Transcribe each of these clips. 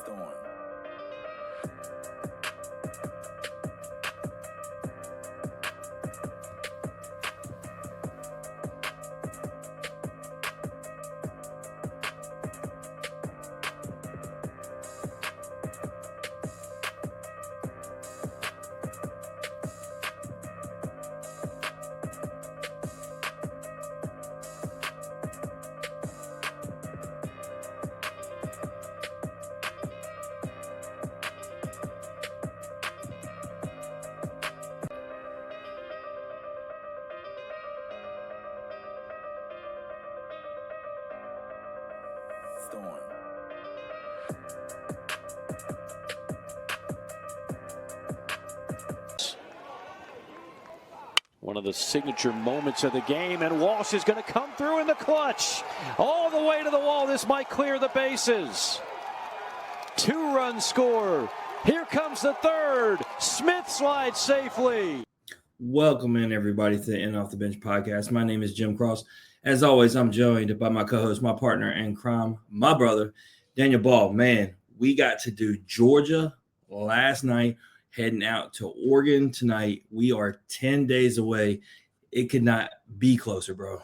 Storm. Storm. One of the signature moments of the game, and Walsh is going to come through in the clutch. All the way to the wall. This might clear the bases. 2-run score. Here comes the third. Smith slides safely. Welcome in, everybody, to the In Off the Bench podcast. My name is Jim Cross. As always, I'm joined by my co-host, my partner in crime, my brother, Daniel Ball. Man, we got to do Georgia last night, heading out to Oregon tonight. We are 10 days away. It could not be closer, bro.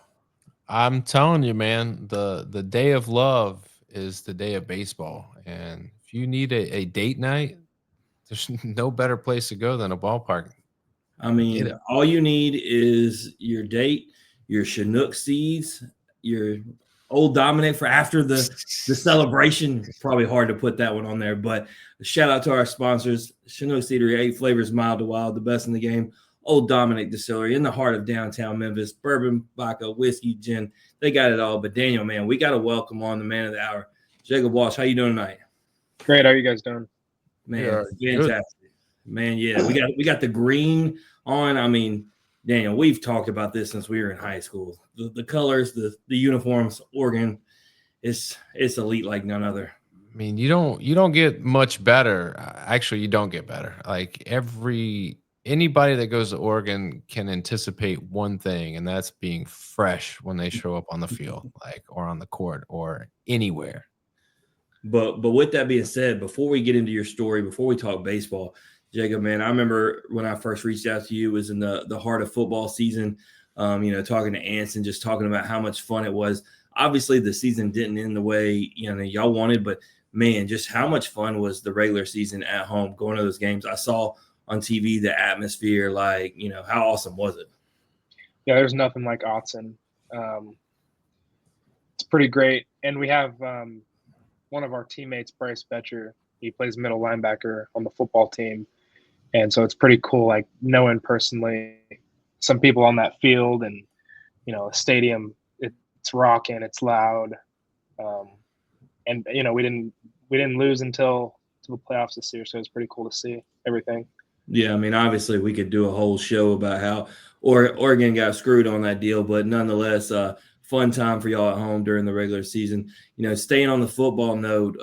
I'm telling you, man, the day of love is the day of baseball. And if you need a date night, there's no better place to go than a ballpark. I mean, all you need is your date, your Chinook seeds, your Old Dominic for after the celebration. Probably hard to put that one on there, but shout out to our sponsors, Chinook Seedery, 8 flavors, mild to wild, the best in the game. Old Dominic Distillery in the heart of downtown Memphis, bourbon, vodka, whiskey, gin. They got it all. But Daniel, man, we got to welcome on the man of the hour, Jacob Walsh. How you doing tonight? Great. How are you guys doing? Man, fantastic. Man, yeah, we got the green on. I mean, Daniel, we've talked about this since we were in high school. The colors, the uniforms, Oregon, it's elite like none other. I mean, you don't get much better. Actually, you don't get better. Like anybody that goes to Oregon can anticipate one thing, and that's being fresh when they show up on the field, or on the court or anywhere. But with that being said, before we get into your story, before we talk baseball, Jacob, man, I remember when I first reached out to you, it was in the heart of football season, talking to Anson, just talking about how much fun it was. Obviously, the season didn't end the way, y'all wanted, but, man, just how much fun was the regular season at home, going to those games. I saw on TV the atmosphere, how awesome was it? Yeah, there's nothing like Autzen. It's pretty great. And we have one of our teammates, Bryce Betcher. He plays middle linebacker on the football team. And so it's pretty cool, knowing personally some people on that field and, a stadium, it's rocking, it's loud. And, we didn't lose until the playoffs this year. So it's pretty cool to see everything. Yeah, I mean, obviously we could do a whole show about how Oregon got screwed on that deal, but nonetheless, fun time for y'all at home during the regular season. Staying on the football note,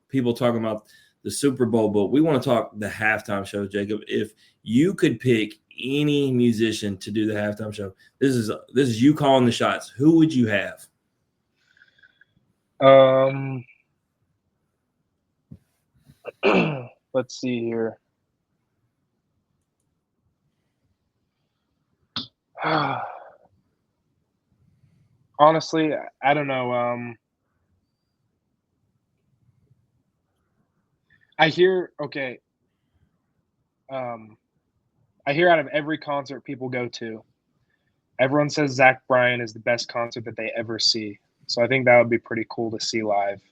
people talking about the Super Bowl, but we want to talk the halftime show, Jacob. If you could pick any musician to do the halftime show, this is you calling the shots. Who would you have? Let's see here. Honestly, I don't know. I hear out of every concert people go to, everyone says Zach Bryan is the best concert that they ever see. So I think that would be pretty cool to see live.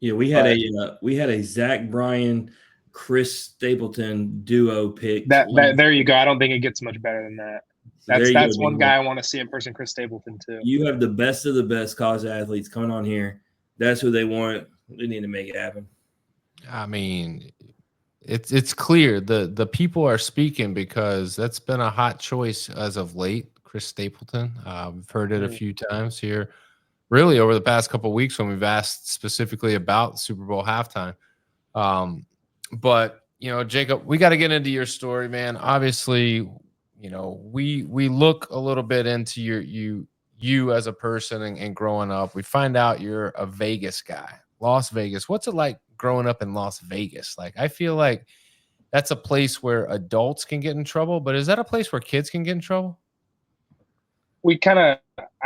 Yeah, we had a Zach Bryan, Chris Stapleton duo pick. There you go. I don't think it gets much better than that. That's one guy I want to see in person, Chris Stapleton too. You have the best of the best college athletes coming on here. That's who they want. They need to make it happen. I mean, it's clear the people are speaking because that's been a hot choice as of late. Chris Stapleton. We've heard it a few times here, really over the past couple of weeks when we've asked specifically about Super Bowl halftime. But Jacob, we got to get into your story, man. Obviously, we look a little bit into you as a person and growing up. We find out you're a Vegas guy. Las Vegas. What's it like growing up in Las Vegas? Like, I feel like that's a place where adults can get in trouble, but is that a place where kids can get in trouble? I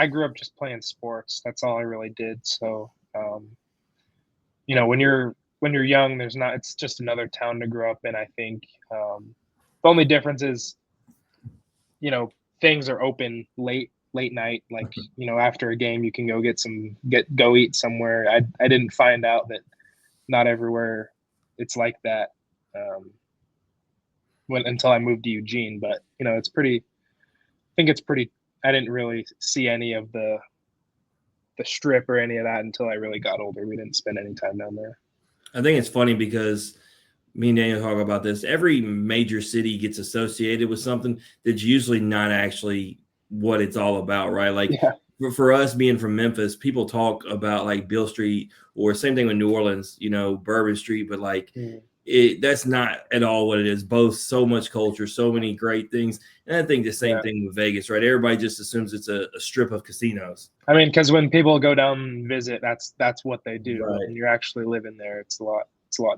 grew up just playing sports. That's all I really did. So, when you're young, it's just another town to grow up in. I think the only difference is, things are open late night. Like, after a game, you can go eat somewhere. I didn't find out that not everywhere it's like that until I moved to Eugene. But it's pretty. I think it's pretty. I didn't really see any of the strip or any of that until I really got older. We didn't spend any time down there. I think it's funny because me and Daniel talk about this. Every major city gets associated with something that's usually not actually what it's all about, right? Like for us being from Memphis, people talk about like Beale Street, or same thing with New Orleans, Bourbon Street, but like that's not at all what it is. Both so much culture, so many great things. And I think the same thing with Vegas, right? Everybody just assumes it's a strip of casinos. I mean, because when people go down and visit, that's what they do. Right. When you're actually living there, it's a lot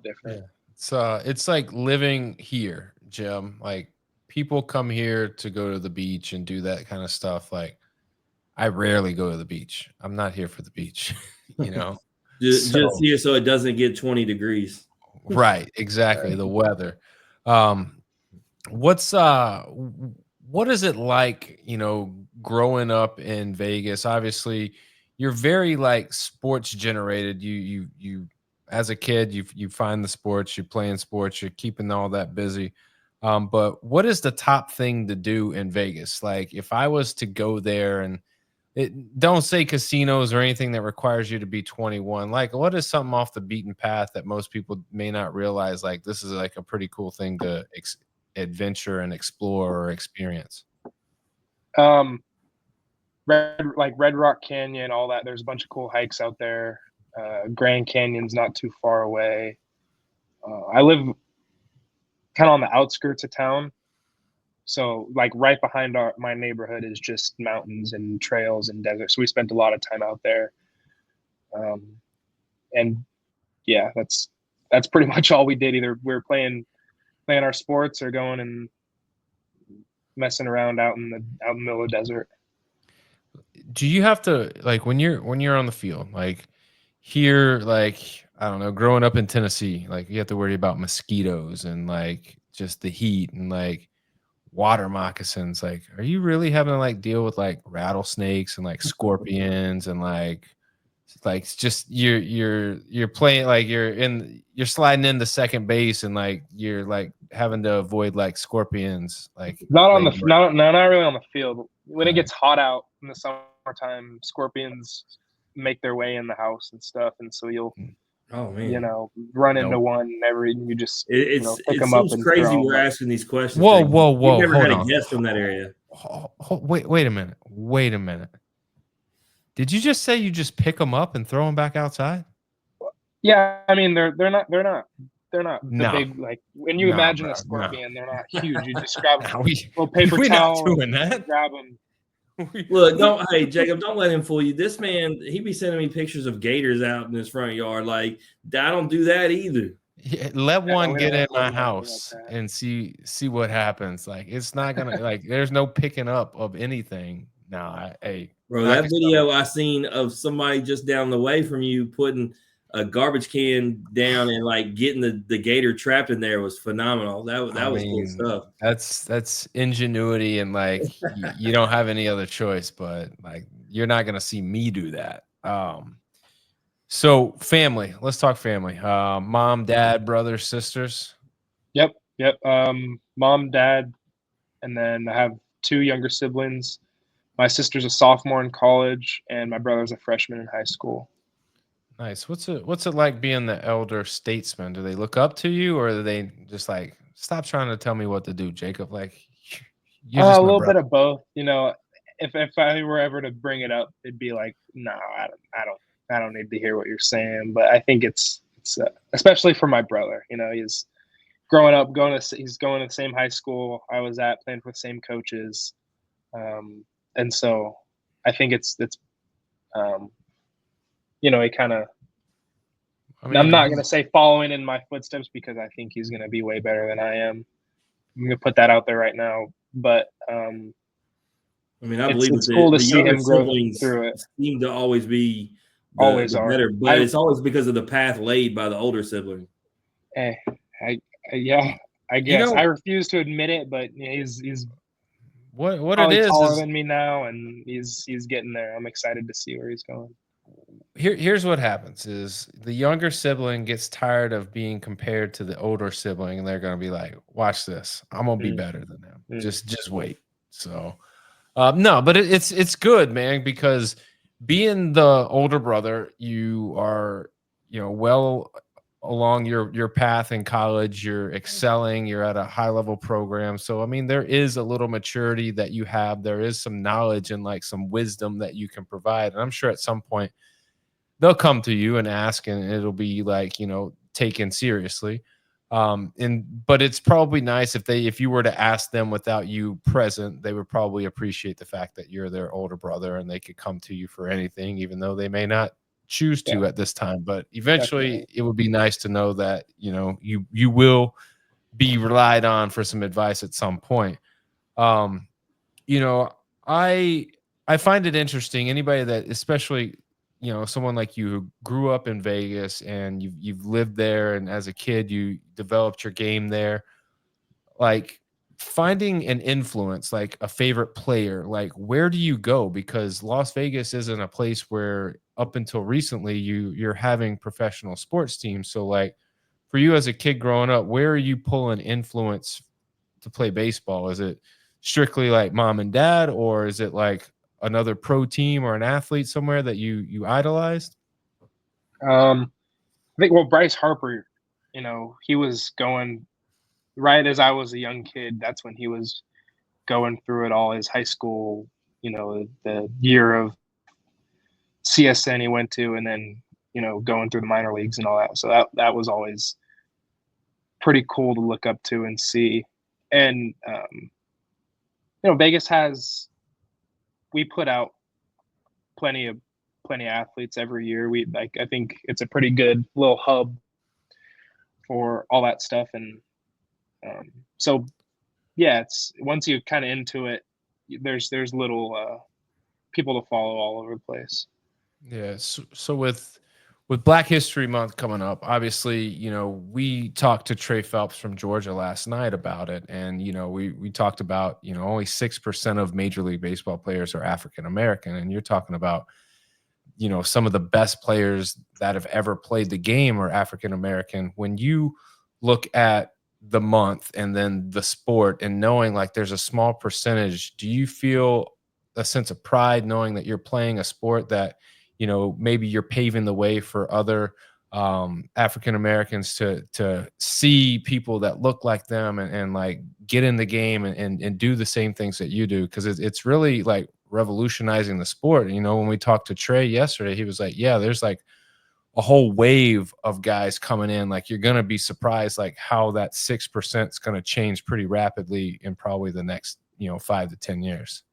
different. It's like living here, Jim. Like, people come here to go to the beach and do that kind of stuff. Like, I rarely go to the beach. I'm not here for the beach, just here so it doesn't get 20 degrees. Right, exactly. The weather. What is it like, growing up in Vegas? Obviously, you're very like sports generated. You as a kid, you find the sports, you're playing sports, you're keeping all that busy. But what is the top thing to do in Vegas? Like, if I was to go there, and don't say casinos or anything that requires you to be 21. Like, what is something off the beaten path that most people may not realize? Like, this is like a pretty cool thing to adventure and explore or experience. Red Rock Canyon, all that. There's a bunch of cool hikes out there. Grand Canyon's not too far away. I live kind of on the outskirts of town. So like right behind my neighborhood is just mountains and trails and desert. So we spent a lot of time out there. And yeah, that's pretty much all we did. Either we were playing our sports or going and messing around out in the middle of the desert. Do you have to, like, when you're on the field, like here, like, I don't know, growing up in Tennessee, like you have to worry about mosquitoes and like just the heat and like water moccasins? Like, are you really having to like deal with like rattlesnakes and like scorpions and like just you're playing, like you're sliding into second base and like you're like having to avoid like scorpions? Like, not really on the field. When it gets hot out in the summertime, scorpions make their way in the house and stuff, and so you'll run into one every. You just pick them up. It's crazy we're asking these questions. Whoa! You've never had a guest from that area. Wait a minute. Did you just say you just pick them up and throw them back outside? Yeah, I mean they're not the big, like when you imagine a scorpion, they're not huge. You just grab a little paper towel, doing that. Grab them. Look, hey Jacob, don't let him fool you. This man, he be sending me pictures of gators out in his front yard. Like, I don't do that either. Yeah, let one get in my house and see what happens. Like, it's not gonna like. There's no picking up of anything. No, bro, that video I seen of somebody just down the way from you putting a garbage can down and like getting the gator trapped in there was phenomenal. That was cool stuff. That's ingenuity, and like you don't have any other choice, but like you're not gonna see me do that. So family, let's talk family. Mom, dad, brothers, sisters. Yep. Mom, dad, and then I have 2 younger siblings. My sister's a sophomore in college, and my brother's a freshman in high school. Nice. What's it like being the elder statesman? Do they look up to you, or are they just like, stop trying to tell me what to do, Jacob? Like, you're just a little bit of both. If I were ever to bring it up, it'd be like, no, I don't need to hear what you're saying. But I think it's especially for my brother. He's growing up, he's going to the same high school I was at, playing for the same coaches, and so I think it's he kind of I mean, I'm not going to say following in my footsteps because I think he's going to be way better than I am. I'm going to put that out there right now. But I mean, I believe it's that cool to the see younger him grow siblings through it. seem to always be Always the are. better, but it's always because of the path laid by the older sibling. Yeah, I You guess I know refuse to admit it, but he's what it probably taller is than me now, and he's getting there. I'm excited to see where he's going. here's what happens is the younger sibling gets tired of being compared to the older sibling, and they're gonna be like, watch this, I'm gonna be Mm, better than them. mm. Just wait. So no, but it's good, man, because being the older brother, you are, well along your path in college, you're excelling, you're at a high level program. So I mean, there is a little maturity that you have, there is some knowledge and like some wisdom that you can provide. And I'm sure at some point they'll come to you and ask, and it'll be like, taken seriously. But it's probably nice if you were to ask them without you present, they would probably appreciate the fact that you're their older brother and they could come to you for anything, even though they may not choose to Yeah, at this time. But eventually definitely. it would be nice to know that, you will be relied on for some advice at some point. um you know I find it interesting, anybody that, especially someone like you who grew up in Vegas and you've lived there, and as a kid you developed your game there, like finding an influence, like a favorite player, like where do you go? Because Las Vegas isn't a place where up until recently you're having professional sports teams. So like for you as a kid growing up, where are you pulling influence to play baseball? Is it strictly like mom and dad, or is it like another pro team or an athlete somewhere that you idolized? I think Bryce Harper, he was going right as I was a young kid. That's when he was going through it all. His high school, the year of CSN he went to, and then going through the minor leagues and all that. So that was always pretty cool to look up to and see. And Vegas we put out plenty of athletes every year. I think it's a pretty good little hub for all that stuff. And so yeah, it's once you kind of into it, there's little people to follow all over the place. Yeah. So with Black History Month coming up, obviously, we talked to Trey Phelps from Georgia last night about it, and we talked about only 6% of Major League Baseball players are African American, and you're talking about some of the best players that have ever played the game are African American. When you look at the month and then the sport and knowing like there's a small percentage, do you feel a sense of pride knowing that you're playing a sport that maybe you're paving the way for other African Americans to see people that look like them and like get in the game and do the same things that you do? Because it's really like revolutionizing the sport. When we talked to Trey yesterday, he was like, yeah, there's like a whole wave of guys coming in. Like you're going to be surprised like how that 6% is going to change pretty rapidly in probably the next 5 to 10 years.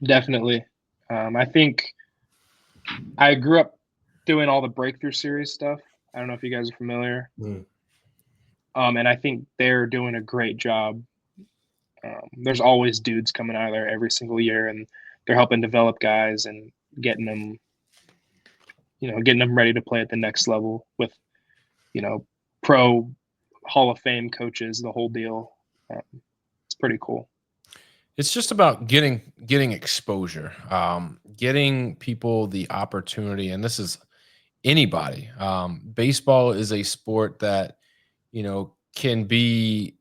Definitely. I think I grew up doing all the Breakthrough Series stuff. I don't know if you guys are familiar. And I think they're doing a great job. There's always dudes coming out of there every single year, and they're helping develop guys and getting them ready to play at the next level with, pro Hall of Fame coaches, the whole deal. It's pretty cool. It's just about getting exposure, getting people the opportunity, and this is anybody. Baseball is a sport that can be.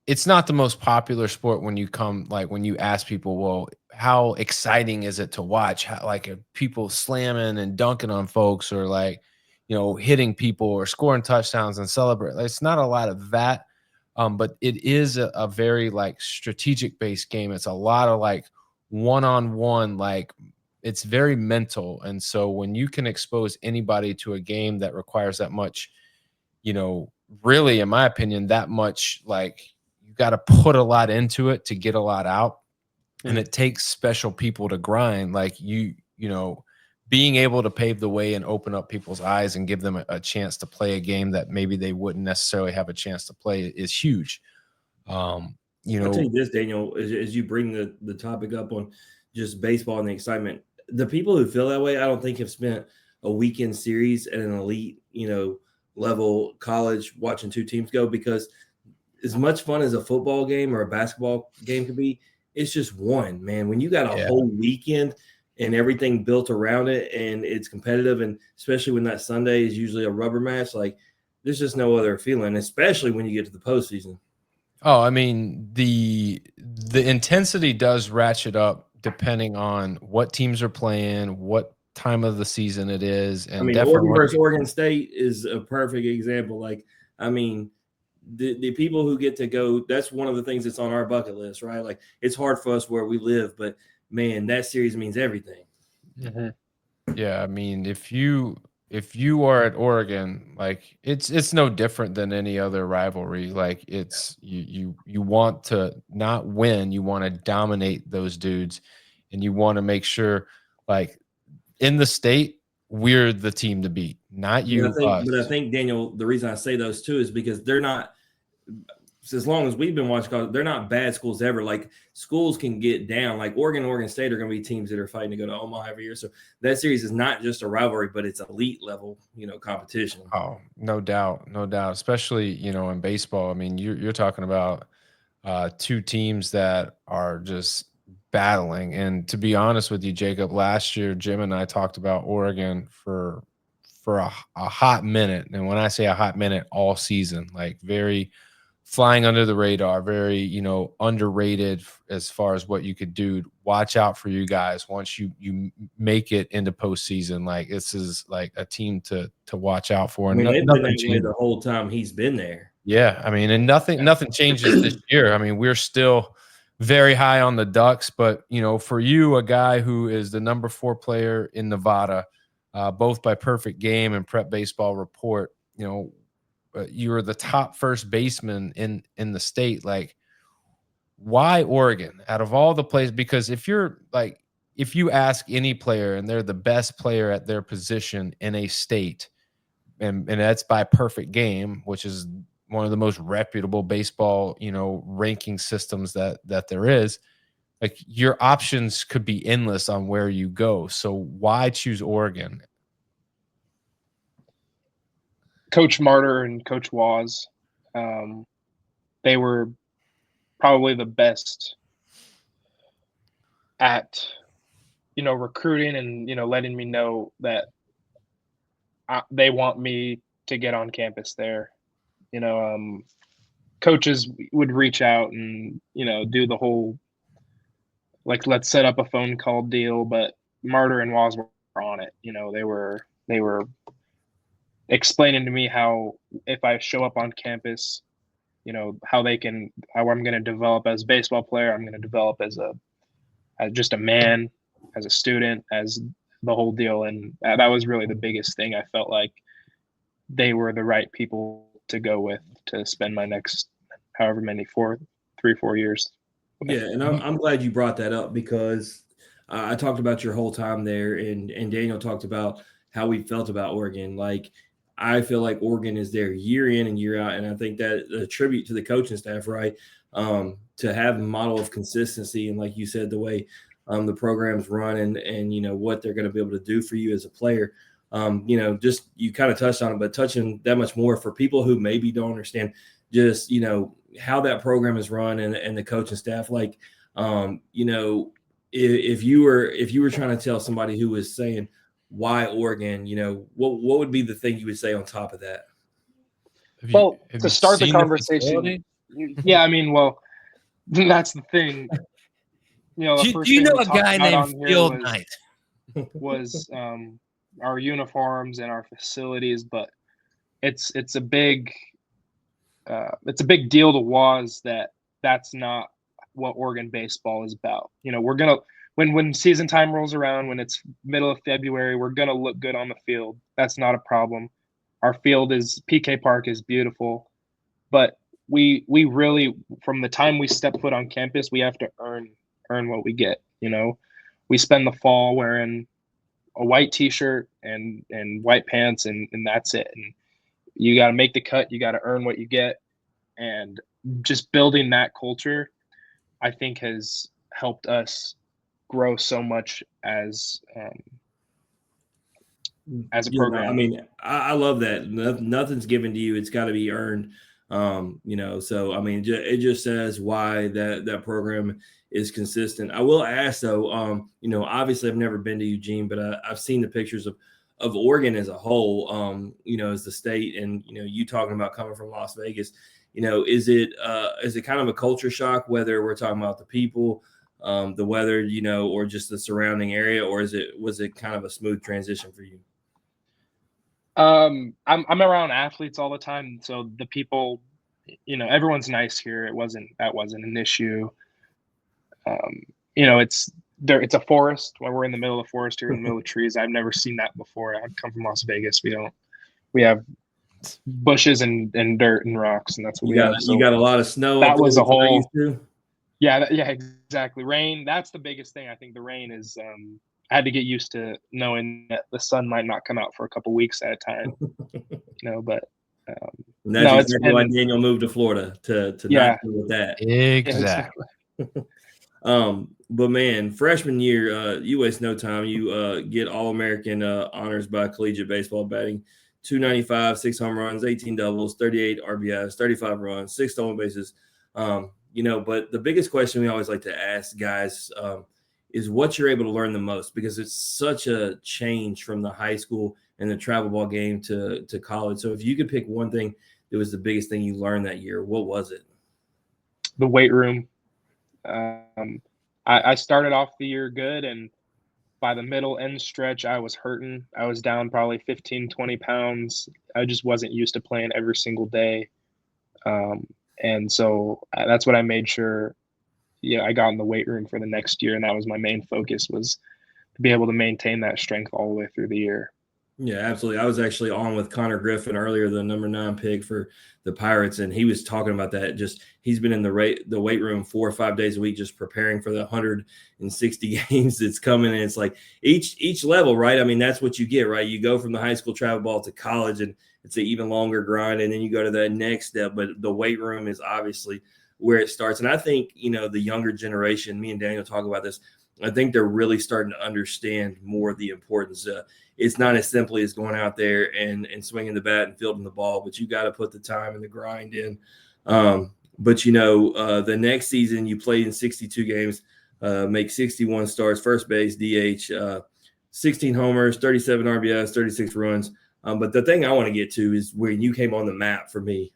It's not the most popular sport when you ask people, well, how exciting is it to watch? How, like people slamming and dunking on folks, or like hitting people or scoring touchdowns and celebrate. It's not a lot of that. But it is a very like strategic based game. It's a lot of like one-on-one, like it's very mental. And so when you can expose anybody to a game that requires that much, really, in my opinion, that much, like you got to put a lot into it to get a lot out. And it takes special people to grind. Like being able to pave the way and open up people's eyes and give them a chance to play a game that maybe they wouldn't necessarily have a chance to play is huge. You I'll know, tell you this, Daniel, as you bring the topic up on just baseball and the excitement, the people who feel that way, I don't think have spent a weekend series at an elite, level college watching two teams go, because as much fun as a football game or a basketball game could be, it's just one, man. When you got a whole weekend and everything built around it and it's competitive, and especially when that Sunday is usually a rubber match, like there's just no other feeling, especially when you get to the postseason. Oh, I mean, the intensity does ratchet up depending on what teams are playing, what time of the season it is, and I mean, definitely Oregon versus Oregon State is a perfect example. Like, I mean, the people who get to go, that's one of the things that's on our bucket list, right? Like, it's hard for us where we live, but man, that series means everything. Mm-hmm. Yeah, I mean, if you are at Oregon, like it's no different than any other rivalry. Like it's you want to not win, you want to dominate those dudes, and you want to make sure, like in the state, we're the team to beat, not you, us. But I think, Daniel, the reason I say those two is because they're not, as long as we've been watching college, they're not bad schools ever. Like schools can get down. Like Oregon and Oregon State are going to be teams that are fighting to go to Omaha every year. So that series is not just a rivalry, but it's elite level, competition. Oh, no doubt, no doubt. Especially in baseball. I mean, you're talking about two teams that are just battling. And to be honest with you, Jacob, last year Jim and I talked about Oregon for a hot minute. And when I say a hot minute, all season, like very flying under the radar, very underrated as far as what you could do. Watch out for you guys once you make it into postseason. Like this is like a team to watch out for. I mean, they've nothing been that way changes. the whole time he's been there. Yeah, I mean, and nothing changes this year. I mean, we're still very high on the Ducks, but for you, a guy who is the number 4 player in Nevada, both by Perfect Game and Prep Baseball Report, you're the top first baseman in the state. Like, why Oregon out of all the places? Because if you ask any player and they're the best player at their position in a state, and that's by Perfect Game, which is one of the most reputable baseball, ranking systems that there is, like your options could be endless on where you go. So why choose Oregon? Coach Martyr and Coach Waz, they were probably the best at, recruiting and, letting me know that they want me to get on campus there. Coaches would reach out and, do the whole, like, let's set up a phone call deal, but Martyr and Waz were on it. They were explaining to me how if I show up on campus, how I'm going to develop as a baseball player. I'm going to develop as just a man, as a student, as the whole deal. And that was really the biggest thing. I felt like they were the right people to go with to spend my next however many 4 years. Yeah, and I'm glad you brought that up, because I talked about your whole time there, and Daniel talked about how we felt about Oregon. Like, I feel like Oregon is there year in and year out, and I think that a tribute to the coaching staff, right? To have a model of consistency, and like you said, the way the program's run and what they're going to be able to do for you as a player. Just you kind of touched on it, but touching that much more for people who maybe don't understand just how that program is run and the coaching staff. Like, if you were trying to tell somebody who was saying why Oregon, what would be the thing you would say on top of that? Well, to start the conversation, yeah, I mean, well, that's the thing. The first thing a guy named Field Knight? Was our uniforms and our facilities, but it's a big deal to Waz that's not what Oregon baseball is about. We're gonna when season time rolls around, when it's middle of February, we're gonna look good on the field. That's not a problem. Our field PK Park is beautiful, but we really, from the time we step foot on campus, we have to earn what we get. We spend the fall wearing a white T-shirt and white pants, and that's it. And you got to make the cut. You got to earn what you get, and just building that culture, I think, has helped us grow so much as a program. I mean, I love that. Nothing's given to you; it's got to be earned. So I mean, it just says why that program is consistent. I will ask though, obviously I've never been to Eugene, but I've seen the pictures of Oregon as a whole. As the state, and you talking about coming from Las Vegas. Is it kind of a culture shock, whether we're talking about the people, the weather, or just the surrounding area, or was it kind of a smooth transition for you? I'm around athletes all the time, so the people, everyone's nice here. That wasn't an issue. It's a forest. When we're in the middle of the forest here, in the middle of trees, I've never seen that before. I've come from Las Vegas. We have bushes and dirt and rocks, and that's what we have. So you got a lot of snow. That was a whole. Yeah, exactly. Rain. That's the biggest thing. I think the rain is. I had to get used to knowing that the sun might not come out for a couple weeks at a time. But that's exactly why Daniel moved to Florida to not deal with that. Exactly. But man, freshman year, you waste no time. You get All-American honors by collegiate baseball, batting .295, 6 home runs, 18 doubles, 38 RBIs, 35 runs, 6 stolen bases. But the biggest question we always like to ask guys is what you're able to learn the most, because it's such a change from the high school and the travel ball game to college. So if you could pick one thing that was the biggest thing you learned that year, what was it? The weight room. I started off the year good, and by the middle end stretch, I was hurting. I was down probably 15, 20 pounds. I just wasn't used to playing every single day. And so that's what I made sure, I got in the weight room for the next year. And that was my main focus, was to be able to maintain that strength all the way through the year. Yeah, absolutely. I was actually on with Connor Griffin earlier, the number 9 pick for the Pirates, and he was talking about that. Just he's been in the weight room 4 or 5 days a week, just preparing for the 160 games that's coming. And it's like each level, right? I mean, that's what you get, right? You go from the high school travel ball to college, and it's an even longer grind, and then you go to that next step. But the weight room is obviously where it starts. And I think the younger generation, me and Daniel talk about this, I think they're really starting to understand more of the importance. It's not as simply as going out there and swinging the bat and fielding the ball, but you got to put the time and the grind in. But the next season you played in 62 games, make 61 starts, first base, DH, 16 homers, 37 RBIs, 36 runs. But the thing I want to get to is when you came on the map for me.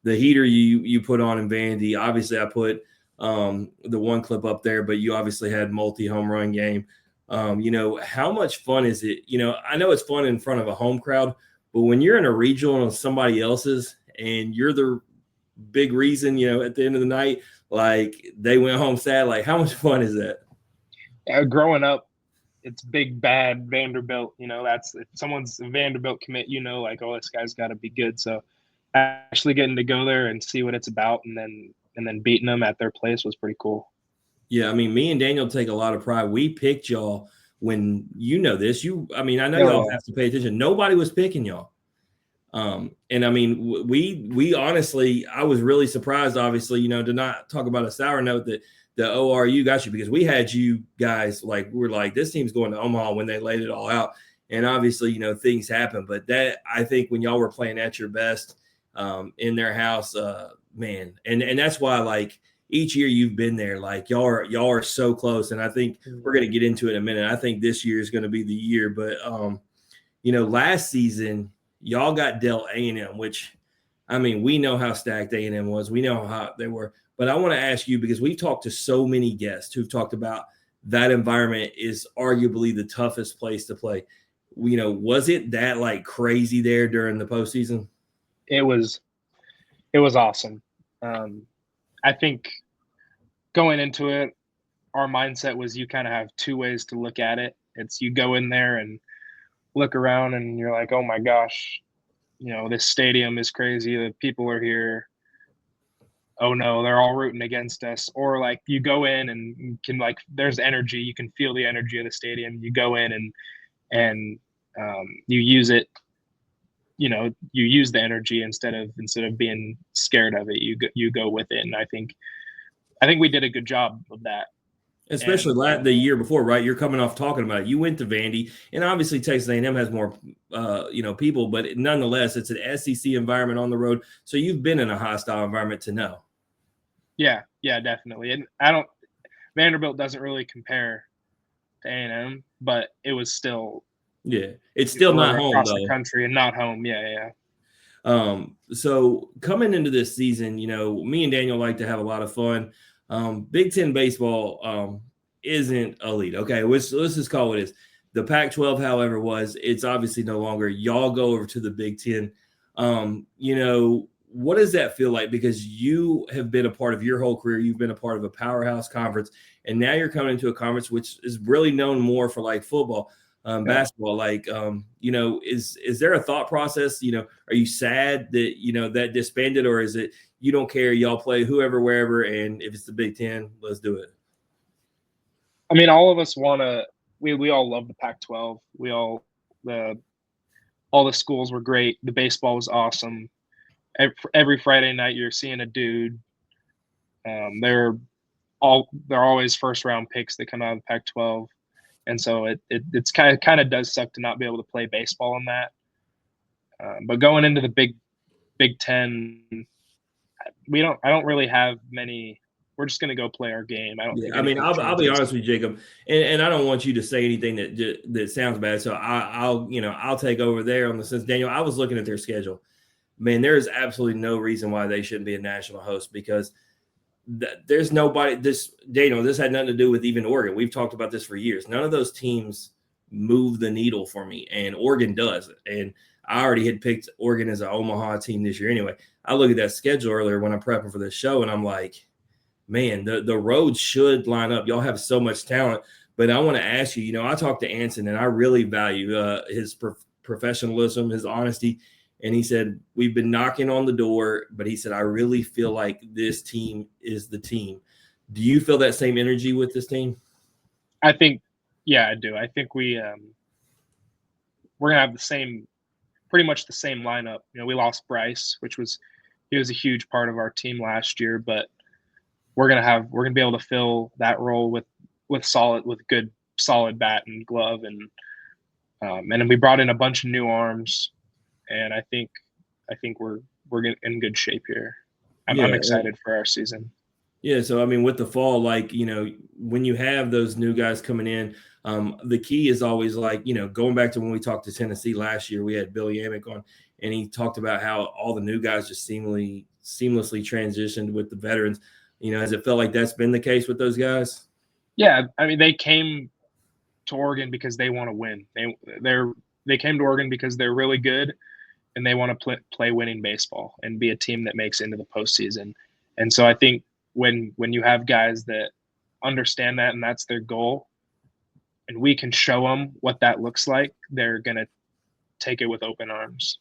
The heater you put on in Vandy, obviously I put the one clip up there, but you obviously had multi-home run game. How much fun is it? I know it's fun in front of a home crowd, but when you're in a regional and somebody else's and you're the big reason, at the end of the night, like they went home sad, like how much fun is that? Growing up, it's big bad Vanderbilt. That's if someone's a Vanderbilt commit, like, oh, this guy's got to be good. So actually getting to go there and see what it's about, and then beating them at their place was pretty cool. Yeah, I mean, me and Daniel take a lot of pride. We picked y'all when this. I know y'all have to pay attention. Nobody was picking y'all. And I mean, we honestly, I was really surprised, obviously, to not talk about a sour note that the ORU got you, because we had you guys we're like, this team's going to Omaha when they laid it all out. And obviously, things happen. But that, I think when y'all were playing at your best in their house, man, and that's why each year you've been there, y'all are so close. And I think we're going to get into it in a minute. I think this year is going to be the year. But, last season, y'all got dealt A&M, which, I mean, we know how stacked A&M was. We know how hot they were. But I want to ask you, because we've talked to so many guests who've talked about that environment is arguably the toughest place to play. Was it that crazy there during the postseason? It was awesome. I think going into it, our mindset was you kind of have two ways to look at it. It's you go in there and look around and you're like, oh my gosh, this stadium is crazy. The people are here. Oh no, they're all rooting against us. Or you go in and can there's energy. You can feel the energy of the stadium. You go in and and you use it. You use the energy instead of being scared of it. You go with it, and I think we did a good job of that. Especially the year before, right? You're coming off talking about it. You went to Vandy, and obviously Texas A&M has more, people, but nonetheless, it's an SEC environment on the road. So you've been in a hostile environment to know. Yeah, definitely. And Vanderbilt doesn't really compare to A&M, but it was still. Yeah, it's still not home across though. The country and not home. Yeah. So coming into this season, me and Daniel like to have a lot of fun. Big Ten baseball isn't elite. Okay, let's just call it is. The Pac-12, however, it's obviously no longer. Y'all go over to the Big Ten. What does that feel like? Because you have been a part of your whole career. You've been a part of a powerhouse conference, and now you're coming into a conference which is really known more for like football. Basketball, like, is there a thought process? Are you sad that, that disbanded, or is it you don't care, y'all play whoever, wherever, and if it's the Big Ten, let's do it? I mean, all of us we all love the Pac-12. All the schools were great. The baseball was awesome. Every Friday night, you're seeing a dude. They're always first round picks that come out of the Pac-12. And so it's kind of does suck to not be able to play baseball in that. But going into the Big Ten, I don't really have many. We're just going to go play our game. I'll be honest with you, Jacob, and I don't want you to say anything that sounds bad. So I'll take over there on the sense. Daniel, I was looking at their schedule. Man, there is absolutely no reason why they shouldn't be a national host, because there's nobody. This had nothing to do with even Oregon. We've talked about this for years. None of those teams move the needle for me, and Oregon does. And I already had picked Oregon as an Omaha team this year. Anyway, I look at that schedule earlier when I'm prepping for this show, and I'm like, man, the road should line up. Y'all have so much talent. But I want to ask you, I talked to Anson, and I really value his professionalism, his honesty. And he said, we've been knocking on the door, but he said, I really feel like this team is the team. Do you feel that same energy with this team? I think, yeah, I do. I think we're going to have pretty much the same lineup. We lost Bryce, he was a huge part of our team last year, but we're going to be able to fill that role with good solid bat and glove. And then we brought in a bunch of new arms. And I think we're in good shape here. I'm excited for our season. Yeah. So, I mean, with the fall, like, when you have those new guys coming in, the key is always like, going back to when we talked to Tennessee last year, we had Billy Amick on, and he talked about how all the new guys just seamlessly transitioned with the veterans. Has it felt like that's been the case with those guys? Yeah. I mean, they came to Oregon because they want to win. They came to Oregon because they're really good. And they want to play winning baseball and be a team that makes it into the postseason. And so I think when you have guys that understand that and that's their goal, and we can show them what that looks like, they're going to take it with open arms.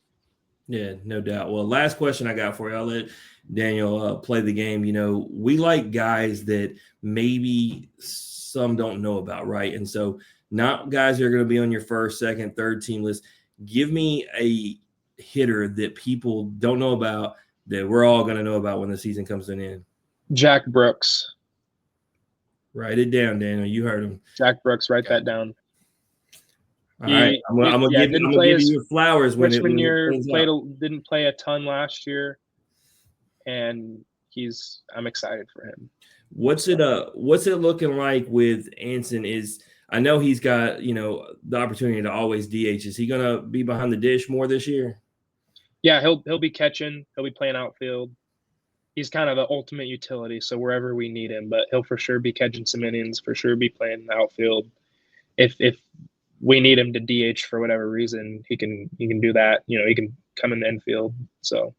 Yeah, no doubt. Well, last question I got for you. I'll let Daniel play the game. We like guys that maybe some don't know about, right? And so not guys that are going to be on your first, second, third team list. Give me a hitter that people don't know about that we're all going to know about when the season comes to an end. Jack Brooks. Write it down, Daniel. You heard him. Jack Brooks. Write that down. All right. I'm going to give you your flowers. Freshman year didn't play a ton last year, and I'm excited for him. What's it looking like with Anson? I know he's got, the opportunity to always DH. Is he going to be behind the dish more this year? Yeah, he'll be catching. He'll be playing outfield. He's kind of the ultimate utility, so wherever we need him, but he'll for sure be catching some innings, for sure be playing the outfield. If we need him to DH for whatever reason, he can do that. He can come in the infield. So,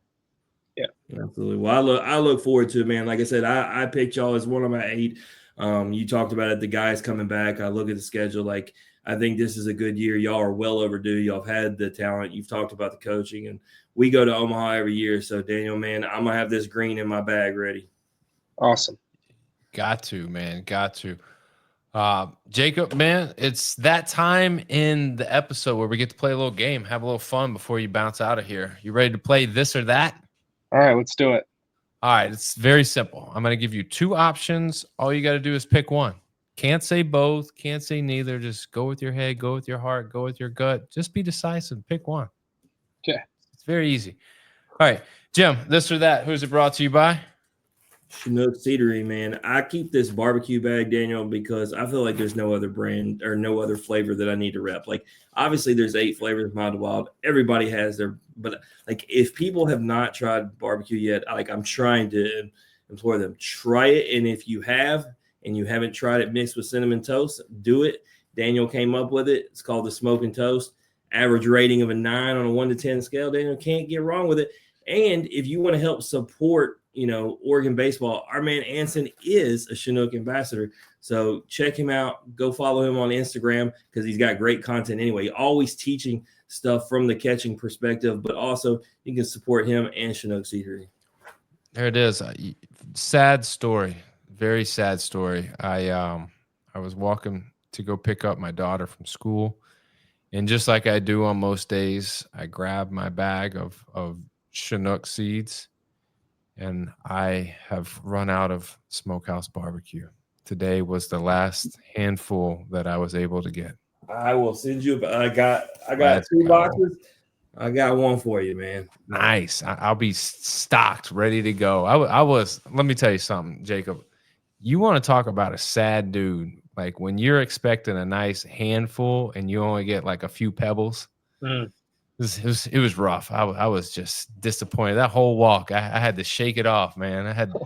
yeah. Absolutely. Well, I look forward to it, man. Like I said, I picked y'all as one of my 8. You talked about it, the guys coming back. I look at the schedule. Like, I think this is a good year. Y'all are well overdue. Y'all have had the talent. You've talked about the coaching, and we go to Omaha every year. So, Daniel, man, I'm going to have this green in my bag ready. Awesome. Got to, man. Got to. Jacob, man, it's that time in the episode where we get to play a little game, have a little fun before you bounce out of here. You ready to play this or that? All right, let's do it. All right, it's very simple. I'm going to give you 2 options. All you got to do is pick one. Can't say both, can't say neither. Just go with your head, go with your heart, go with your gut. Just be decisive. Pick one. Okay. It's very easy. All right, Jim, this or that. Who's it brought to you by? Chinook Seedery, man. I keep this barbecue bag, Daniel, because I feel like there's no other brand or no other flavor that I need to rep. Like, obviously, there's 8 flavors, Mild to Wild. Everybody has their, but like, if people have not tried barbecue yet, I'm trying to implore them, try it. And if you have, and you haven't tried it mixed with cinnamon toast, do it. Daniel came up with it. It's called the Smoking Toast. Average rating of a 9 on a 1 to 10 scale. Daniel can't get wrong with it. And if you want to help support, Oregon baseball, our man Anson is a Chinook ambassador. So check him out. Go follow him on Instagram because he's got great content anyway. Always teaching stuff from the catching perspective, but also you can support him and Chinook Seedery. There it is. Sad story. Very sad story. I was walking to go pick up my daughter from school, and just like I do on most days, I grabbed my bag of Chinook seeds, and I have run out of Smokehouse barbecue. Today was the last handful that I was able to get. I will send you. I got 2 boxes. I got one for you, man. Nice. I'll be stocked, ready to go. I was. Let me tell you something, Jacob. You want to talk about a sad dude? Like when you're expecting a nice handful and you only get like a few pebbles. It was rough. I was just disappointed. That whole walk, I had to shake it off, man. I had to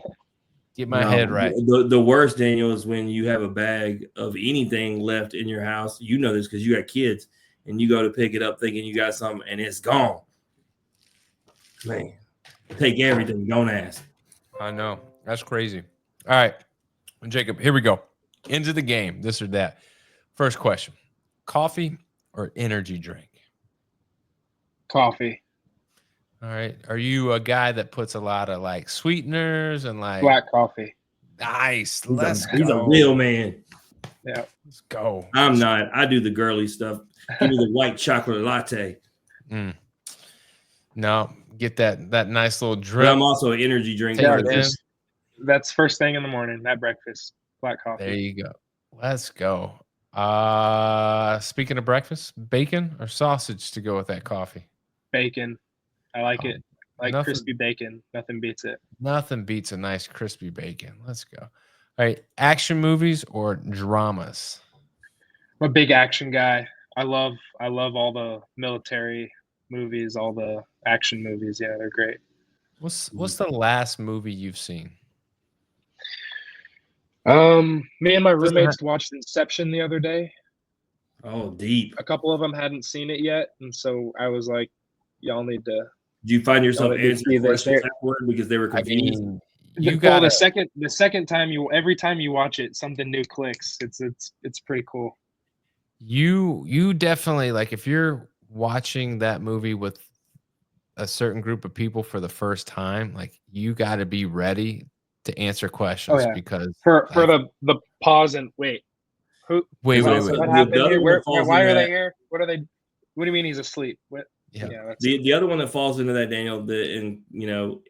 get my head right. The worst, Daniel, is when you have a bag of anything left in your house. You know this because you got kids, and you go to pick it up thinking you got something, and it's gone. Man, take everything. Don't ask. I know. That's crazy. All right, Jacob, here we go. Into the game, this or that. First question, coffee or energy drink? Coffee. All right. Are you a guy that puts a lot of like sweeteners and like Black coffee? Nice. He's a real man. Yeah. Let's go. I'm not. I do the girly stuff. Give me the white chocolate latte. No, get that nice little drip. But I'm also an energy drink. That's first thing in the morning at breakfast. Black coffee. There you go. Let's go. Speaking of breakfast, bacon or sausage to go with that coffee? Bacon. I like it. Crispy bacon. Nothing beats it. Nothing beats a nice crispy bacon. Let's go. All right. Action movies or dramas? I'm a big action guy. I love all the military movies, all the action movies. Yeah, they're great. What's the last movie you've seen? Me and my roommates watched Inception the other day. Oh, deep. A couple of them hadn't seen it yet, and so I was like, y'all need to. Did you find yourself answering questions afterward because they were confused? The second time every time you watch it, something new clicks. It's pretty cool. You definitely, like, if you're watching that movie with a certain group of people for the first time, like, you got to be ready to answer questions because for the pause and wait. Wait. What happened here? Why are they here? What are they? What do you mean he's asleep? What? Yeah. The other one that falls into that, Daniel,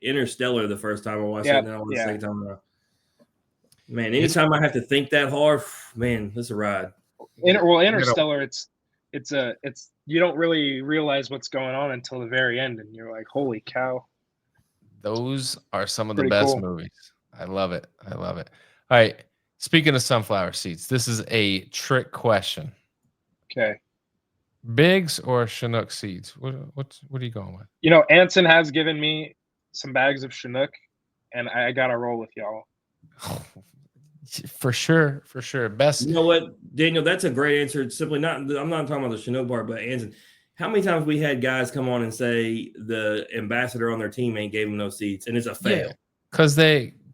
Interstellar. The first time I watched it, and then the second time around. Man, anytime I have to think that hard, man, this is a ride. Interstellar, it's you don't really realize what's going on until the very end, and you're like, holy cow. Those are some of the best movies. I love it. All right. Speaking of sunflower seeds, this is a trick question. Okay. Bigs or Chinook seeds? What are you going with? Anson has given me some bags of Chinook, and I gotta roll with y'all. For sure. Best. You know what, Daniel? That's a great answer. It's simply not. I'm not talking about the Chinook bar, but Anson. How many times we had guys come on and say the ambassador on their team ain't gave them no seeds, and it's a fail. Yeah,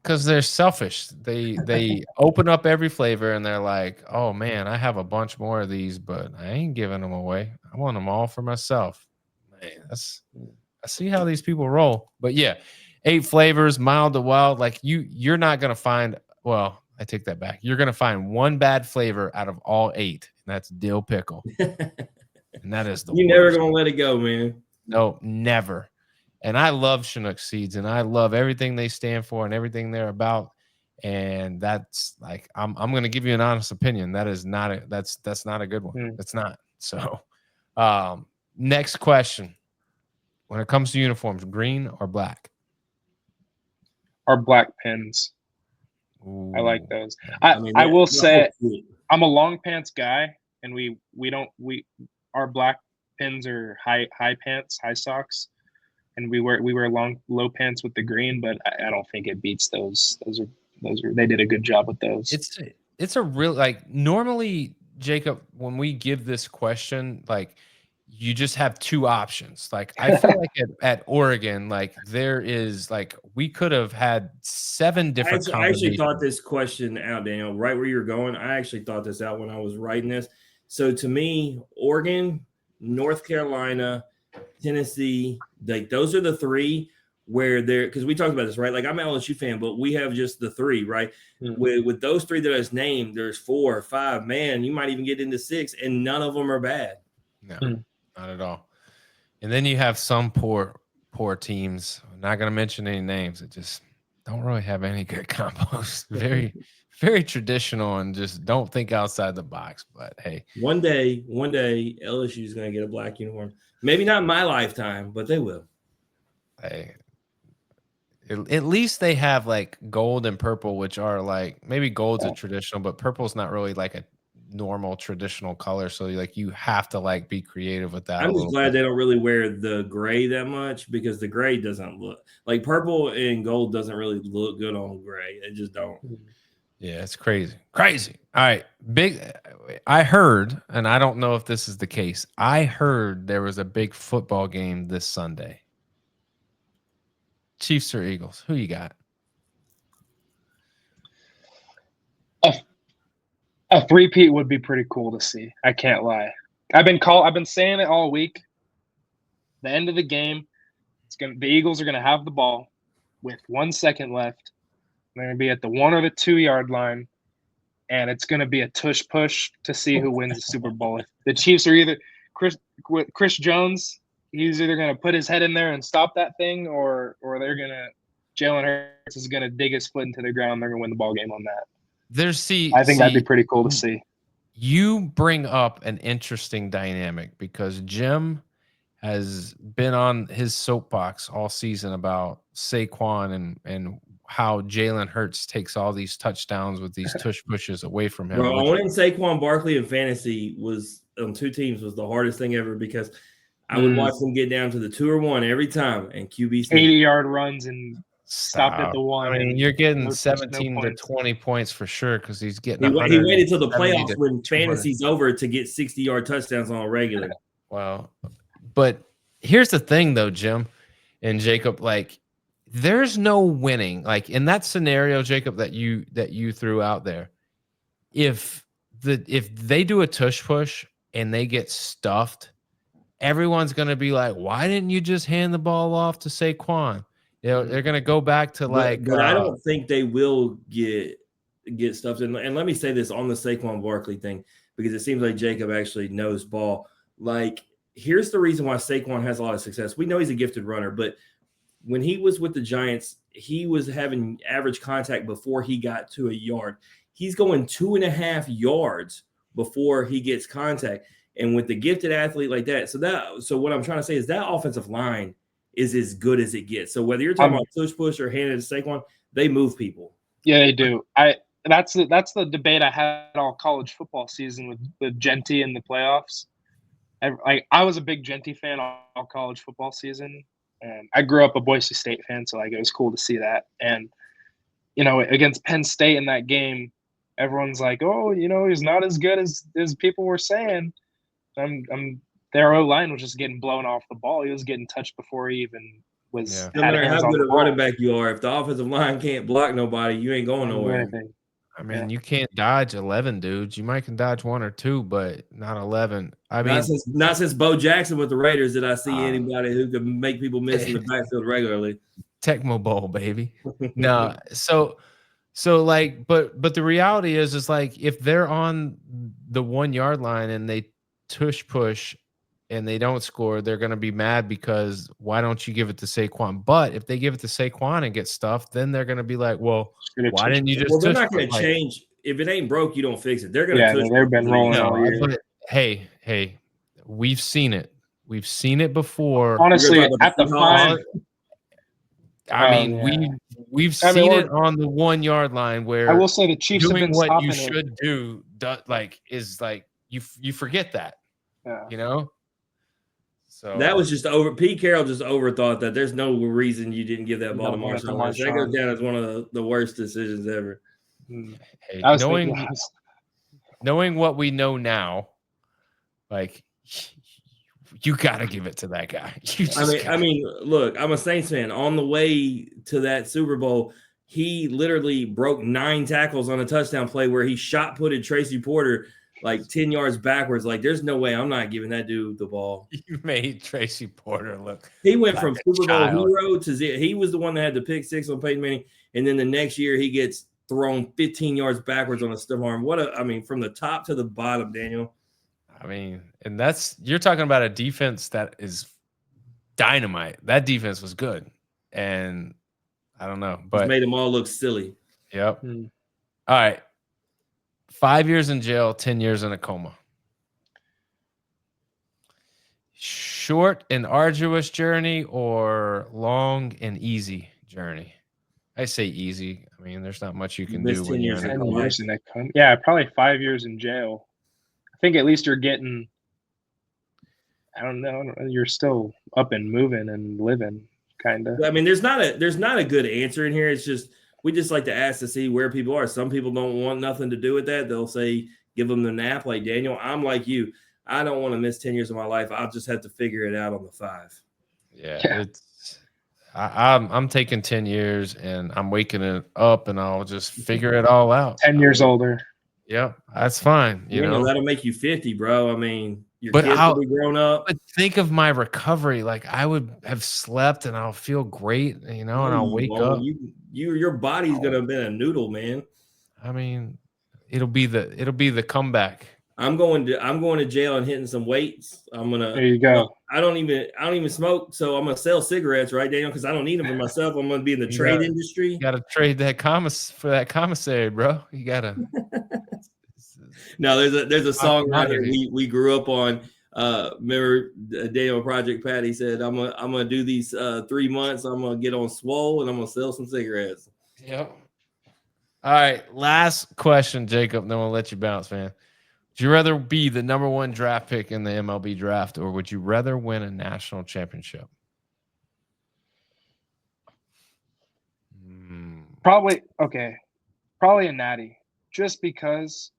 because they're selfish. They open up every flavor and they're like, oh man, I have a bunch more of these, but I ain't giving them away. I want them all for myself. Man, I see how these people roll. But yeah, 8 flavors, mild to wild. Like you're not gonna find. Well, I take that back. You're gonna find one bad flavor out of all 8, and that's dill pickle. And that is the You're never gonna let it go, man. No, never. And I love Chinook seeds, and I love everything they stand for and everything they're about. And that's like, I'm gonna give you an honest opinion. That is not a that's not a good one. That's not. So next question. When it comes to uniforms, green or black? Our black pins. Ooh. I like those. I will say I'm a long pants guy, and our black pins are high pants, high socks, and we wear low pants with the green, but I don't think it beats those. Those are they did a good job with those. It's a real, like, normally, Jacob, when we give this question, like, you just have 2 options. Like, I feel like at Oregon, like, there is, like, we could have had 7 different I actually thought this question out, Daniel, right where you're going. I actually thought this out when I was writing this. So to me, Oregon, North Carolina, Tennessee, like, those are the 3 where they're, because we talked about this, right? Like, I'm an LSU fan, but we have just the 3, right? With those 3 that I just named, there's 4 or 5. Man, you might even get into 6, and none of them are bad. No, not at all. And then you have some poor teams. I'm not going to mention any names. That just don't really have any good combos. Very, very traditional, and just don't think outside the box. But hey, one day, LSU is going to get a black uniform. Maybe not in my lifetime, but they will. Hey, at least they have like gold and purple, which are like, maybe gold's a traditional, but purple's not really like a normal traditional color. So like, you have to like be creative with that. I'm just glad they don't really wear the gray that much, because the gray doesn't look like, purple and gold doesn't really look good on gray. It just don't. Yeah, it's crazy. All right. I heard, and I don't know if this is the case, I heard there was a big football game this Sunday. Chiefs or Eagles? Who you got? A three-peat would be pretty cool to see. I can't lie. I've been saying it all week. The end of the game, the Eagles are gonna have the ball with 1 second left. They're gonna be at the 1 or the 2 yard line, and it's gonna be a tush push to see who wins the Super Bowl. The Chiefs are either Chris Jones. He's either gonna put his head in there and stop that thing, or Jalen Hurts is gonna dig his foot into the ground. They're gonna win the ball game on that. I think that'd be pretty cool to see. You bring up an interesting dynamic, because Jim has been on his soapbox all season about Saquon and how Jalen Hurts takes all these touchdowns with these tush pushes away from him. Bro, owning Saquon Barkley in fantasy was on 2 teams was the hardest thing ever, because I would watch them get down to the 2 or 1 every time, and QB 80-yard runs and stop at the 1. I mean, you're getting 17 to 20 points for sure, because he's getting. He waited till the playoffs when fantasy's over to get 60-yard touchdowns on a regular. Wow. But here's the thing, though, Jim and Jacob. Like, there's no winning. Like, in that scenario, Jacob, that you threw out there, if they do a tush push and they get stuffed, everyone's gonna be like, "Why didn't you just hand the ball off to Saquon?" You know, they're gonna go back to like. But I don't think they will get stuffed. And let me say this on the Saquon Barkley thing, because it seems like Jacob actually knows ball. Like, here's the reason why Saquon has a lot of success. We know he's a gifted runner, but when he was with the Giants, he was having average contact before he got to a yard. He's going 2.5 yards before he gets contact. And with the gifted athlete like that, so what I'm trying to say is that offensive line is as good as it gets. So whether you're talking about tush push or handing it to Saquon, they move people. Yeah, they do. That's the debate I had all college football season with Genty in the playoffs. I was a big Genty fan all college football season, and I grew up a Boise State fan, so like it was cool to see that. And against Penn State in that game, everyone's like, "Oh, he's not as good as people were saying." Their O-line was just getting blown off the ball. He was getting touched before he even was. Yeah. No matter how good a running back you are, if the offensive line can't block nobody, you ain't going nowhere. I mean, you can't dodge 11 dudes. You might can dodge 1 or 2, but not 11. I mean, not since Bo Jackson with the Raiders did I see anybody who could make people miss in the backfield regularly. Tecmo Bowl, baby. No, so So like, but the reality is like if they're on the 1 yard line and they tush push and they don't score, they're going to be mad because why don't you give it to Saquon? But if they give it to Saquon and get stuffed, then they're going to be like, well, why didn't you just? Well, they're tush not going to push? change. If it ain't broke, you don't fix it. They're going to. Yeah, they've been rolling all No, year. but hey, we've seen it. We've seen it before. Honestly, at the 5, I mean, we've seen it on the 1 yard line where I will say the Chiefs have doing been what stopping you it. should do, like is like you forget that. Yeah. You know. So that was just over. Pete Carroll just overthought that. There's no reason you didn't give that ball to Marshawn Lynch. That goes down as one of the worst decisions ever. Hey, knowing what we know now, like you got to give it to that guy. I mean, look, I'm a Saints fan. On the way to that Super Bowl, he literally broke 9 tackles on a touchdown play where he shot-putted Tracy Porter like 10 yards backwards. Like, there's no way I'm not giving that dude the ball. You made Tracy Porter look. He went from Super Bowl hero to he was the one that had the pick 6 on Peyton Manning, and then the next year he gets thrown 15 yards backwards on a stiff arm. From the top to the bottom, Daniel. I mean, and you're talking about a defense that is dynamite. That defense was good, and I don't know, but just made them all look silly. Yep. All right. 5 years in jail, 10 years in a coma. Short and arduous journey or long and easy journey? I say easy. I mean, there's not much you can do when you're in a coma. Yeah, probably 5 years in jail. I think at least you're getting, I don't know, you're still up and moving and living, kind of. I mean, there's not a good answer in here. It's just we just like to ask to see where people are. Some people don't want nothing to do with that. They'll say give them the nap, like Daniel. I'm like you. I don't want to miss 10 years of my life. I'll just have to figure it out on the 5. Yeah. I'm taking 10 years and I'm waking it up and I'll just figure it all out. 10 years older. Yep, that's fine. You know, that'll make you 50, bro. I mean, your kids will be grown up. But think of my recovery. Like I would have slept and I'll feel great, you know, and I'll wake up. Your body's gonna have been a noodle, man. I mean, it'll be the comeback. I'm going to jail and hitting some weights. There you go. I don't even smoke, so I'm gonna sell cigarettes, right, Daniel? Because I don't need them for myself. I'm gonna be in the trade industry. You gotta trade that for that commissary, bro. You gotta. No, there's a song right here we grew up on. Remember Daniel Project Patty said, I'm gonna do these 3 months. I'm gonna get on swole and I'm gonna sell some cigarettes. Yep. All right, last question, Jacob. Then we'll let you bounce, man. Would you rather be the number 1 draft pick in the MLB draft, or would you rather win a national championship? Probably a natty. Just because,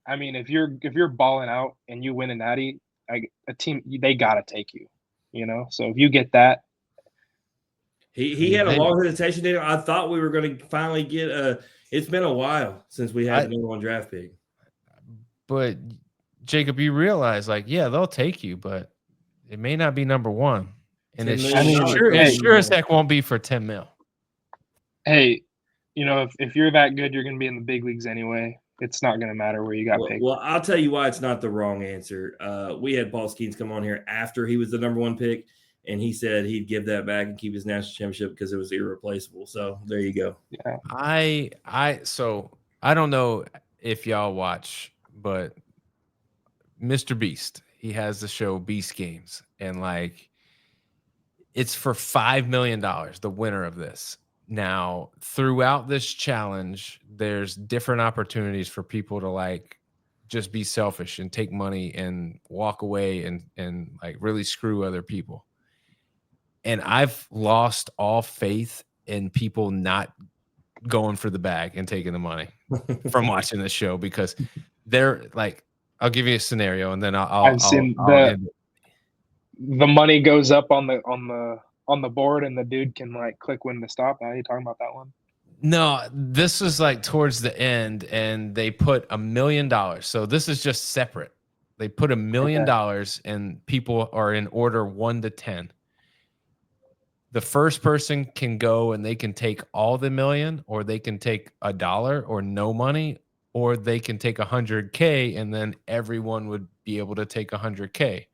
I mean, if you're balling out and you win a natty, a team, they gotta take you. You know, so if you get that, he had a long hesitation there. I thought we were going to finally get It's been a while since we had the number 1 draft pick. But Jacob, you realize, like, yeah, they'll take you, but it may not be number 1, and it sure as heck won't be for 10 mil. Hey, you know, if you're that good, you're going to be in the big leagues anyway. It's not going to matter where you got picked. Well, I'll tell you why it's not the wrong answer. We had Paul Skeens come on here after he was the number 1 pick, and he said he'd give that back and keep his national championship because it was irreplaceable. So there you go. Yeah. So I don't know if y'all watch, but Mr. Beast, he has the show Beast Games, and like it's for $5 million, the winner of this. Now, throughout this challenge, there's different opportunities for people to like just be selfish and take money and walk away and like really screw other people. And I've lost all faith in people not going for the bag and taking the money from watching this show, because they're like, I'll give you a scenario and then I'll seen the money goes up on the board and the dude can like click when to stop. Are you talking about that one? No, this is like towards the end, and they put $1 million. So this is just separate. They put $1 million and people are in order 1 to 10. the first person can go and they can take all the million, or they can take $1 or no money, or they can take 100K and then everyone would be able to take 100K.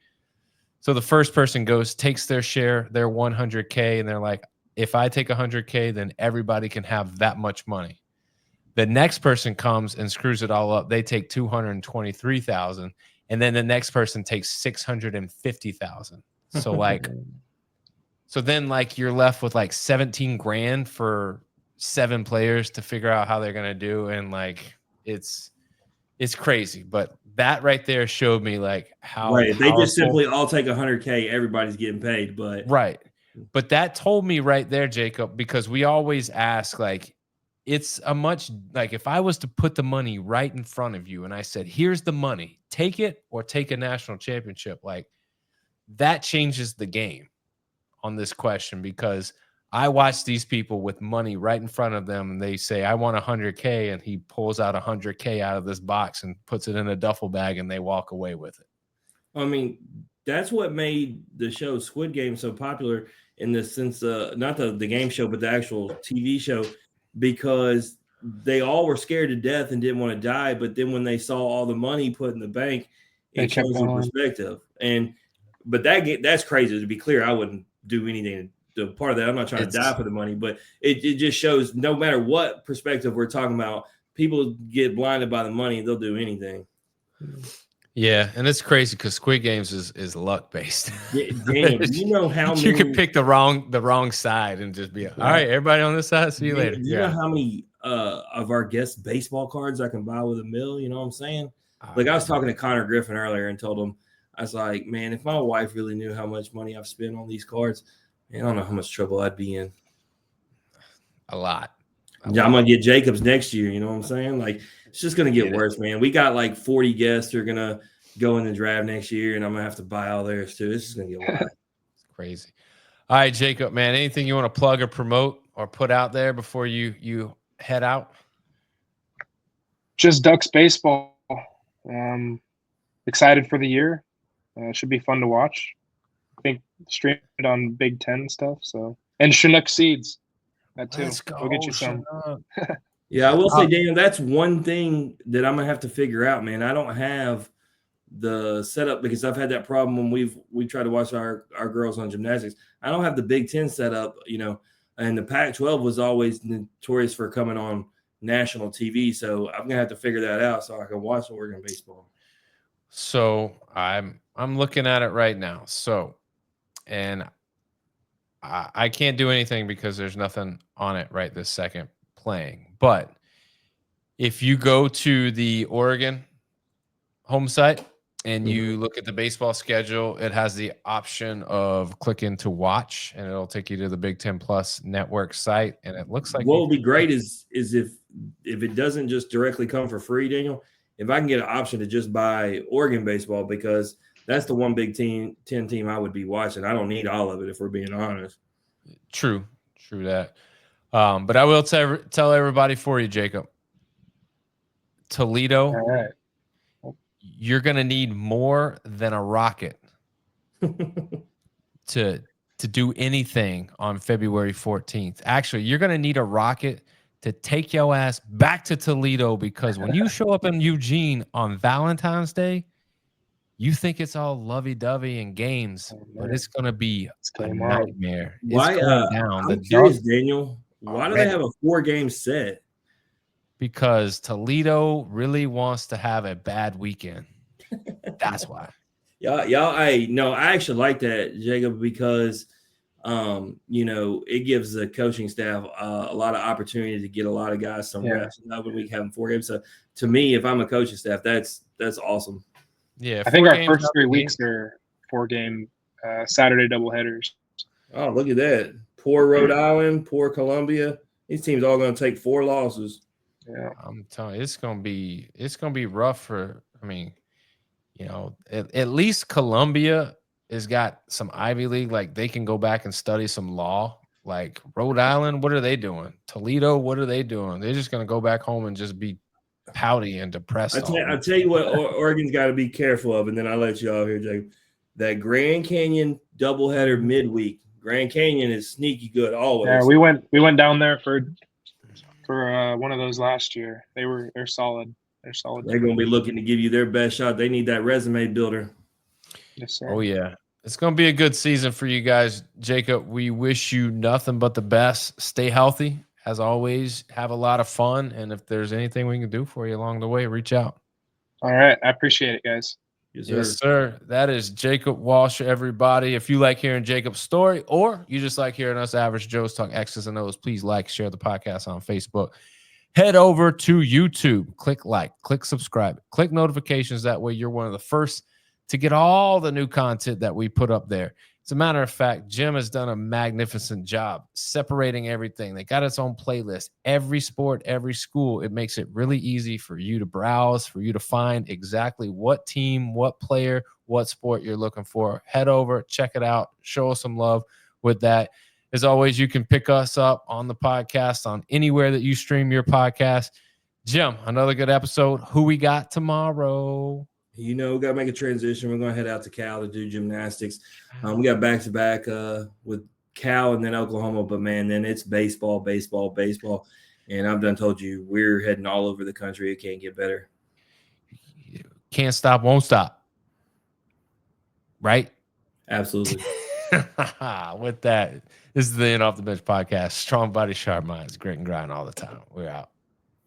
So the first person goes, takes their share, their 100K, and they're like, if I take 100K, then everybody can have that much money. The next person comes and screws it all up. They take 223,000, and then the next person takes 650,000. So like, so then like you're left with like 17 grand for 7 players to figure out how they're gonna do, and like it's crazy. But that right there showed me like how Right. If they just powerful- simply all take 100K, everybody's getting paid. But right. But that told me right there, Jacob, because we always ask, like, it's a much, like, if I was to put the money right in front of you and I said, here's the money, take it or take a national championship, like, that changes the game on this question, because I watch these people with money right in front of them and they say, I want 100K, and he pulls out 100K out of this box and puts it in a duffel bag and they walk away with it. I mean, that's what made the show Squid Game so popular, in the sense, not the game show, but the actual TV show, because they all were scared to death and didn't want to die. But then when they saw all the money put in the bank, it changed their perspective. But that's crazy. To be clear, I wouldn't do anything to part of that. I'm not trying to die for the money, but it just shows no matter what perspective we're talking about, people get blinded by the money. They'll do anything. Yeah, and it's crazy because Squid Games is luck based. Daniel, you know how many, you can pick the wrong side and just be all right. Everybody on this side, see you later. You know how many of our guest baseball cards I can buy with $1 million? You know what I'm saying? Like, I was talking to Connor Griffin earlier and told him, I was like, man, if my wife really knew how much money I've spent on these cards, man, I don't know how much trouble I'd be in. A lot. I'm gonna get Jacobs next year. You know what I'm saying? Like, it's just gonna get worse, man. We got like 40 guests who are gonna go in the draft next year, and I'm gonna have to buy all theirs too. It's just gonna get wild. It's crazy. All right, Jacob, man, anything you want to plug or promote or put out there before you head out? Just Ducks baseball. Excited for the year. It should be fun to watch. I think streamed on Big Ten stuff. So, and Chinook seeds. That too. Let's go. We'll get you some. Yeah, I will say, Daniel, that's one thing that I'm gonna have to figure out, man. I don't have the setup, because I've had that problem when we try to watch our girls on gymnastics. I don't have the Big Ten setup, you know, and the Pac-12 was always notorious for coming on national TV. So I'm gonna have to figure that out so I can watch Oregon baseball. So I'm looking at it right now. So, and I can't do anything because there's nothing on it right this second playing. But if you go to the Oregon home site and you look at the baseball schedule, it has the option of clicking to watch, and it'll take you to the Big Ten Plus network site. And it looks like what would be great is if it doesn't just directly come for free, Daniel, if I can get an option to just buy Oregon baseball, because that's the one Big Ten team I would be watching. I don't need all of it, if we're being honest. True that. But I will tell everybody for you, Jacob. Toledo. All right. You're going to need more than a rocket to do anything on February 14th. Actually, you're going to need a rocket to take your ass back to Toledo, because when you show up in Eugene on Valentine's Day, you think it's all lovey-dovey and games, but it's going to be a nightmare. Why? It's going down. I'm curious, Daniel. Why do they have a 4-game set? Because Toledo really wants to have a bad weekend. That's why. Y'all, I actually like that, Jacob, because you know, it gives the coaching staff a lot of opportunity to get a lot of guys some reps. Not when we have 4 games. So to me, if I'm a coaching staff, that's awesome. Yeah, I think our first 3 weeks are 4-game Saturday doubleheaders. Oh, look at that! Poor Rhode Island, poor Columbia. These teams all going to take 4 losses. Yeah, I'm telling you, it's gonna be rough for. I mean, you know, at least Columbia has got some Ivy League, like they can go back and study some law. Like Rhode Island, what are they doing? Toledo, what are they doing? They're just gonna go back home and just be pouty and depressed. I'll tell you what Oregon's got to be careful of, and then I'll let you all hear, Jacob. That Grand Canyon doubleheader midweek, Grand Canyon is sneaky good always. Yeah, we went down there for one of those last year. They're solid. They're solid. They're going to be looking to give you their best shot. They need that resume builder. Yes, sir. Oh, yeah. It's going to be a good season for you guys. Jacob, we wish you nothing but the best. Stay healthy. As always, have a lot of fun. And if there's anything we can do for you along the way, reach out. All right. I appreciate it, guys. Yes, sir. That is Jacob Walsh, everybody. If you like hearing Jacob's story or you just like hearing us average Joes talk X's and O's, please like, share the podcast on Facebook. Head over to YouTube. Click like, click subscribe, click notifications. That way you're one of the first to get all the new content that we put up there. As a matter of fact, Jim has done a magnificent job separating everything. They got its own playlist. Every sport, every school. It makes it really easy for you to browse, for you to find exactly what team, what player, what sport you're looking for. Head over, check it out, show us some love with that. As always, you can pick us up on the podcast on anywhere that you stream your podcast. Jim, another good episode. Who we got tomorrow? We got to make a transition. We're going to head out to Cal to do gymnastics. We got back-to-back with Cal and then Oklahoma. But, man, then it's baseball. And I've done told you we're heading all over the country. It can't get better. Can't stop, won't stop. Right? Absolutely. With that, this is the Off the Bench podcast. Strong body, sharp minds, grit and grind all the time. We're out.